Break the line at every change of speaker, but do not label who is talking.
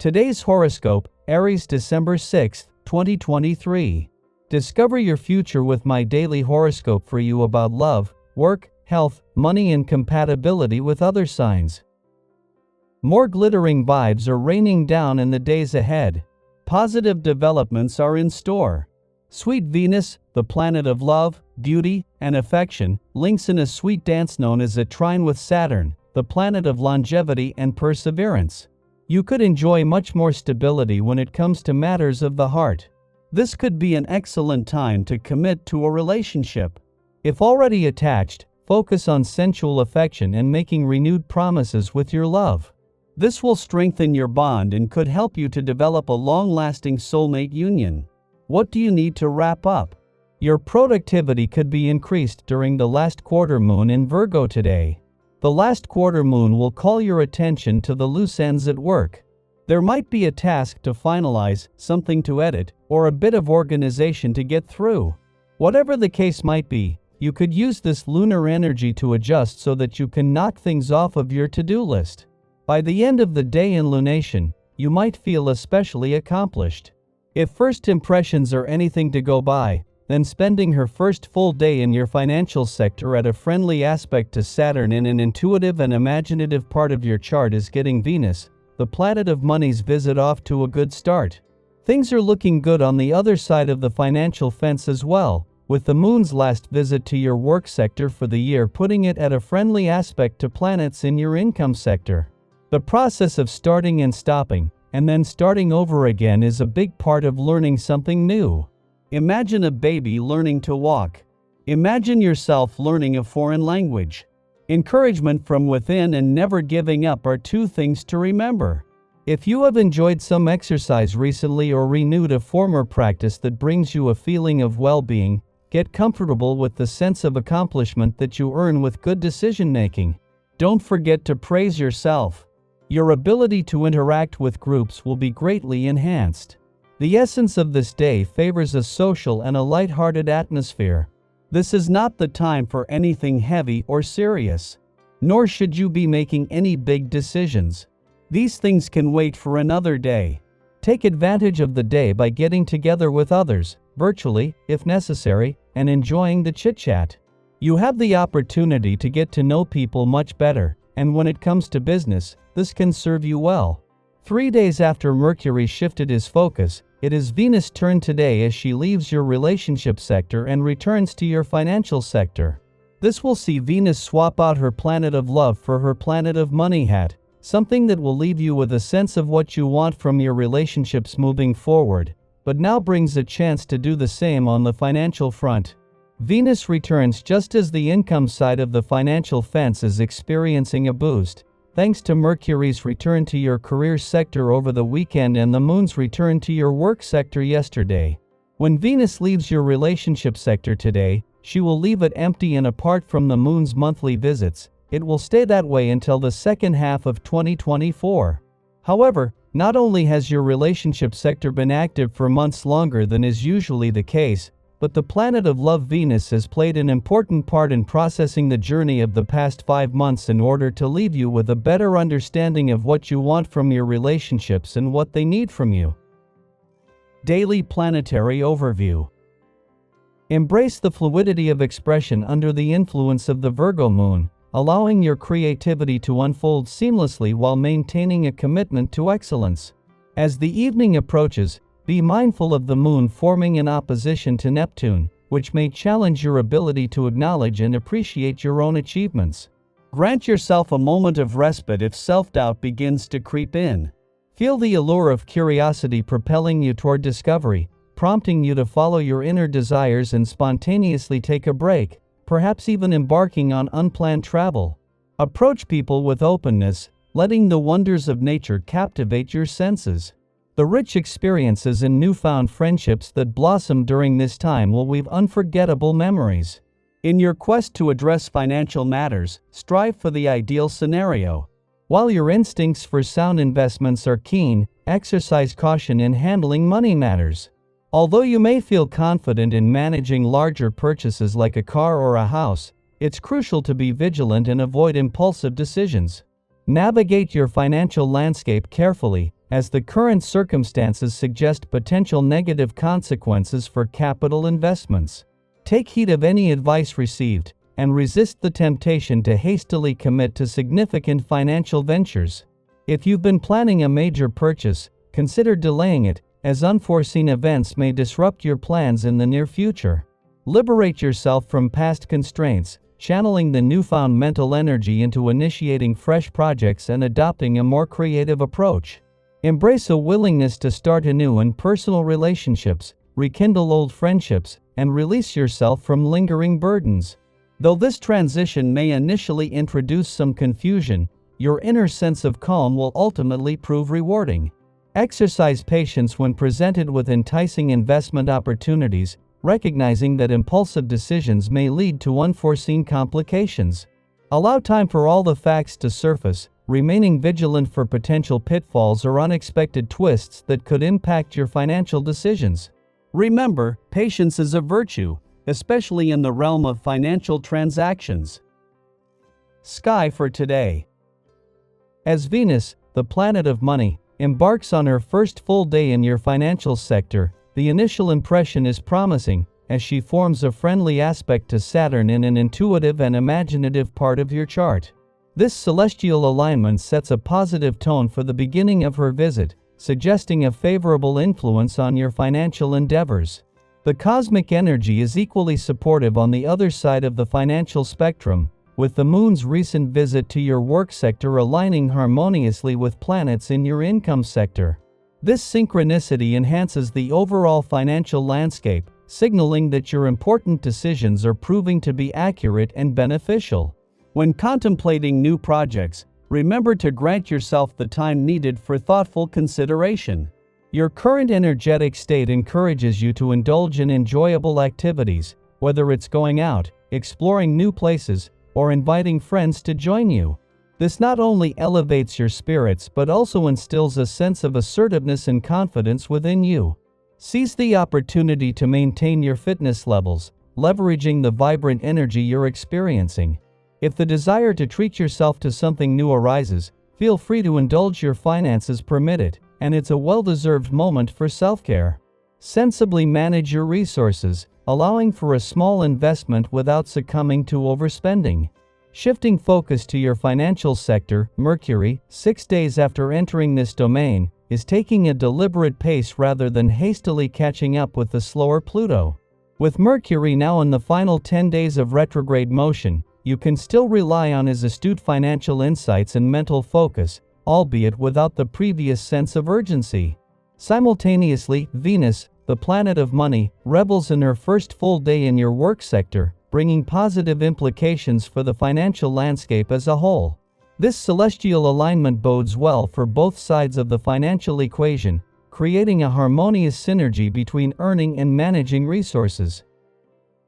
Today's horoscope, Aries December 6, 2023. Discover your future with my daily horoscope for you about love, work, health, money and compatibility with other signs. More glittering vibes are raining down in the days ahead. Positive developments are in store. Sweet Venus, the planet of love, beauty, and affection, links in a sweet dance known as a trine with Saturn, the planet of longevity and perseverance. You could enjoy much more stability when it comes to matters of the heart. This could be an excellent time to commit to a relationship. If already attached, focus on sensual affection and making renewed promises with your love. This will strengthen your bond and could help you to develop a long-lasting soulmate union. What do you need to wrap up? Your productivity could be increased during the last quarter moon in Virgo today. The last quarter moon will call your attention to the loose ends at work. There might be a task to finalize, something to edit, or a bit of organization to get through. Whatever the case might be, you could use this lunar energy to adjust so that you can knock things off of your to-do list. By the end of the day in lunation, you might feel especially accomplished. If first impressions are anything to go by, then spending her first full day in your financial sector at a friendly aspect to Saturn in an intuitive and imaginative part of your chart is getting Venus, the planet of money's visit, off to a good start. Things are looking good on the other side of the financial fence as well, with the moon's last visit to your work sector for the year putting it at a friendly aspect to planets in your income sector. The process of starting and stopping, and then starting over again is a big part of learning something new. Imagine a baby learning to walk. Imagine yourself learning a foreign language. Encouragement from within and never giving up are two things to remember. If you have enjoyed some exercise recently or renewed a former practice that brings you a feeling of well-being, get comfortable with the sense of accomplishment that you earn with good decision-making. Don't forget to praise yourself. Your ability to interact with groups will be greatly enhanced. The essence of this day favors a social and a light-hearted atmosphere. This is not the time for anything heavy or serious. Nor should you be making any big decisions. These things can wait for another day. Take advantage of the day by getting together with others, virtually, if necessary, and enjoying the chit-chat. You have the opportunity to get to know people much better, and when it comes to business, this can serve you well. 3 days after Mercury shifted his focus, it is Venus' turn today as she leaves your relationship sector and returns to your financial sector. This will see Venus swap out her planet of love for her planet of money hat, something that will leave you with a sense of what you want from your relationships moving forward, but now brings a chance to do the same on the financial front. Venus returns just as the income side of the financial fence is experiencing a boost, thanks to Mercury's return to your career sector over the weekend and the moon's return to your work sector yesterday. When Venus leaves your relationship sector today, she will leave it empty, and apart from the moon's monthly visits, it will stay that way until the second half of 2024. However, not only has your relationship sector been active for months longer than is usually the case, but the planet of love Venus has played an important part in processing the journey of the past 5 months in order to leave you with a better understanding of what you want from your relationships and what they need from you. Daily Planetary Overview. Embrace the fluidity of expression under the influence of the Virgo moon, allowing your creativity to unfold seamlessly while maintaining a commitment to excellence. As the evening approaches, be mindful of the moon forming in opposition to Neptune, which may challenge your ability to acknowledge and appreciate your own achievements. Grant yourself a moment of respite if self-doubt begins to creep in. Feel the allure of curiosity propelling you toward discovery, prompting you to follow your inner desires and spontaneously take a break, perhaps even embarking on unplanned travel. Approach people with openness, letting the wonders of nature captivate your senses. The rich experiences and newfound friendships that blossom during this time will weave unforgettable memories. In your quest to address financial matters, strive for the ideal scenario. While your instincts for sound investments are keen, exercise caution in handling money matters. Although you may feel confident in managing larger purchases like a car or a house, it's crucial to be vigilant and avoid impulsive decisions. Navigate your financial landscape carefully, as the current circumstances suggest potential negative consequences for capital investments. Take heed of any advice received, and resist the temptation to hastily commit to significant financial ventures. If you've been planning a major purchase, consider delaying it, as unforeseen events may disrupt your plans in the near future. Liberate yourself from past constraints, channeling the newfound mental energy into initiating fresh projects and adopting a more creative approach. Embrace a willingness to start anew in personal relationships, rekindle old friendships, and release yourself from lingering burdens. Though this transition may initially introduce some confusion, your inner sense of calm will ultimately prove rewarding. Exercise patience when presented with enticing investment opportunities, recognizing that impulsive decisions may lead to unforeseen complications. Allow time for all the facts to surface, remaining vigilant for potential pitfalls or unexpected twists that could impact your financial decisions. Remember, patience is a virtue, especially in the realm of financial transactions. Sky for today. As Venus, the planet of money, embarks on her first full day in your financial sector, the initial impression is promising, as she forms a friendly aspect to Saturn in an intuitive and imaginative part of your chart. This celestial alignment sets a positive tone for the beginning of her visit, suggesting a favorable influence on your financial endeavors. The cosmic energy is equally supportive on the other side of the financial spectrum, with the moon's recent visit to your work sector aligning harmoniously with planets in your income sector. This synchronicity enhances the overall financial landscape, signaling that your important decisions are proving to be accurate and beneficial. When contemplating new projects, remember to grant yourself the time needed for thoughtful consideration. Your current energetic state encourages you to indulge in enjoyable activities, whether it's going out, exploring new places, or inviting friends to join you. This not only elevates your spirits but also instills a sense of assertiveness and confidence within you. Seize the opportunity to maintain your fitness levels, leveraging the vibrant energy you're experiencing. If the desire to treat yourself to something new arises, feel free to indulge your finances permit it, and it's a well-deserved moment for self-care. Sensibly manage your resources, allowing for a small investment without succumbing to overspending. Shifting focus to your financial sector, Mercury, 6 days after entering this domain, is taking a deliberate pace rather than hastily catching up with the slower Pluto. With Mercury now in the final 10 days of retrograde motion, you can still rely on his astute financial insights and mental focus, albeit without the previous sense of urgency. Simultaneously, Venus, the planet of money, revels in her first full day in your work sector, bringing positive implications for the financial landscape as a whole. This celestial alignment bodes well for both sides of the financial equation, creating a harmonious synergy between earning and managing resources.